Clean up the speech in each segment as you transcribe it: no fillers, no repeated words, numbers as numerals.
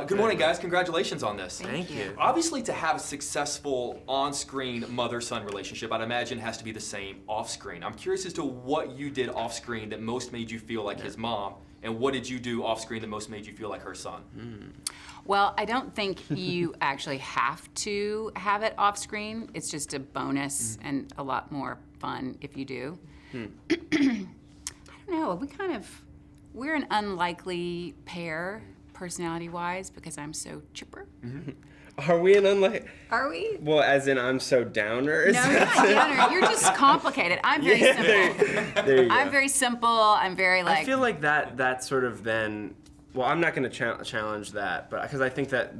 Good morning, guys. Congratulations on this. Thank you. Obviously, to have a successful on-screen mother-son relationship, I'd imagine has to be the same off-screen. I'm curious as to what you did off-screen that most made you feel like his mom, and what did you do off-screen that most made you feel like her son? Well, I don't think you actually have to have it off-screen. It's just a bonus and a lot more fun if you do. I don't know. We're an unlikely pair, personality-wise, because I'm so chipper. Are we an unlike? Are we? Well, as in I'm so downer. No, you're not downer. You're just complicated. I'm very simple. There you go. I'm very simple. I'm very like. I feel like that sort of then. Well, I'm not going to challenge that, but because I think that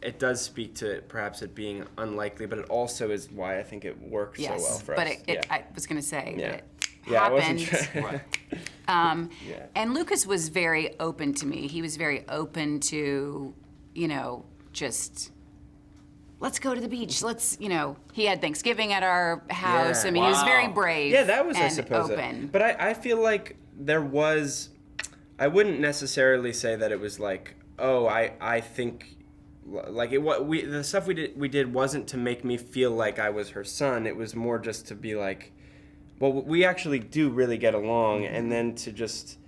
it does speak to perhaps it being unlikely, but it also is why I think it worked so well for us. But I was going to say that it I wasn't happened. And Lucas was very open to me. He was very open to, just let's go to the beach. Let's, he had Thanksgiving at our house. Yeah. I mean, he was very brave. Yeah, that was, and I suppose, open. But I feel like there was. I wouldn't necessarily say that it was like, oh, I think, like the stuff we did wasn't to make me feel like I was her son. It was more just to be like, well, we actually do really get along, and then to just.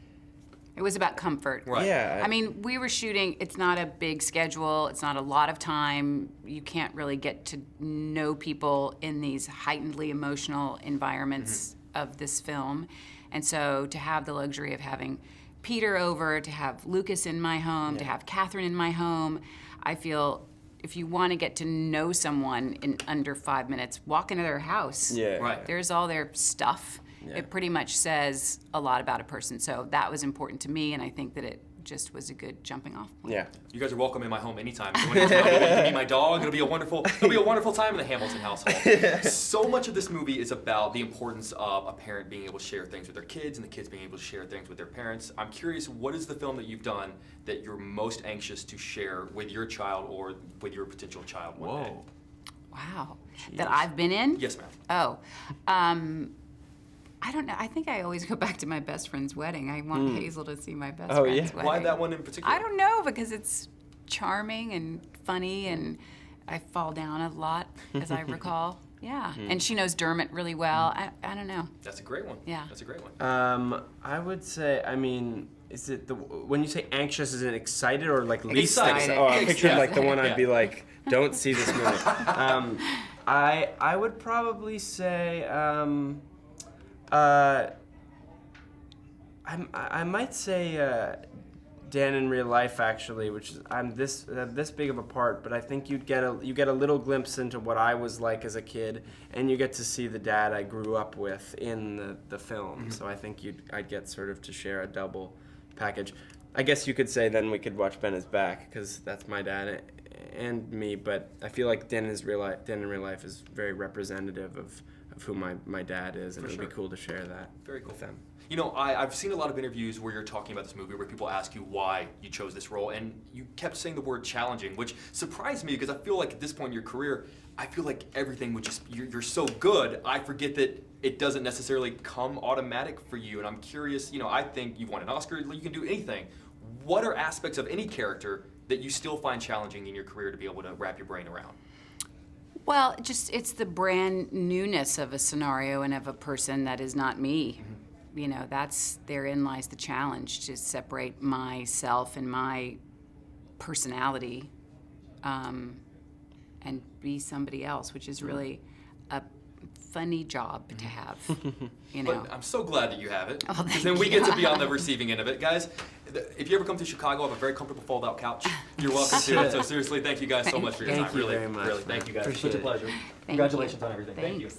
It was about comfort. Right. Yeah. I mean, we were shooting, it's not a big schedule, it's not a lot of time. You can't really get to know people in these heightenedly emotional environments of this film. And so to have the luxury of having Peter over, to have Lucas in my home, to have Catherine in my home, I feel if you want to get to know someone in under 5 minutes, walk into their house. Yeah. Right. There's all their stuff. Yeah. It pretty much says a lot about a person. So that was important to me, and I think that it just was a good jumping off point. Yeah. You guys are welcome in my home anytime. You want to tell me, you can be my dog. It'll be a wonderful time in the Hamilton household. So much of this movie is about the importance of a parent being able to share things with their kids and the kids being able to share things with their parents. I'm curious, what is the film that you've done that you're most anxious to share with your child or with your potential child one day? Wow. That I've been in? Yes, ma'am. Oh. I don't know. I think I always go back to my best friend's wedding. I want Hazel to see my best friend's wedding. Why that one in particular? I don't know, because it's charming and funny, and I fall down a lot, as I recall. Yeah. And she knows Dermot really well. I don't know. That's a great one. Yeah. That's a great one. I would say, I mean, is it when you say anxious, is it excited or like least Excited. Oh, I pictured like the one Yeah. I'd be like, don't see this movie. I would probably say, I might say Dan in real life, actually, which is I'm this big of a part, but I think you get a little glimpse into what I was like as a kid, and you get to see the dad I grew up with in the film. So I think I'd get sort of to share a double package. I guess you could say then we could watch Ben is Back, because that's my dad and me, but I feel like Dan in real life is very representative of who my dad is, and it would be cool to share that with them. You know, I've seen a lot of interviews where you're talking about this movie where people ask you why you chose this role, and you kept saying the word challenging, which surprised me because I feel like at this point in your career, I feel like everything would just, you're so good, I forget that it doesn't necessarily come automatic for you, and I'm curious, I think you've won an Oscar, you can do anything. What are aspects of any character that you still find challenging in your career to be able to wrap your brain around? Well, it's the brand newness of a scenario and of a person that is not me. Therein lies the challenge, to separate myself and my personality and be somebody else, which is really a funny job to have. But I'm so glad that you have it, Oh, because then we get to be on the receiving end of it. Guys, if you ever come to Chicago, I have a very comfortable fold-out couch. You're welcome to it. So seriously, thank you guys so much for your time. Thank you very much. Really, thank you guys. Appreciate Such a pleasure. Congratulations on everything. Thank you.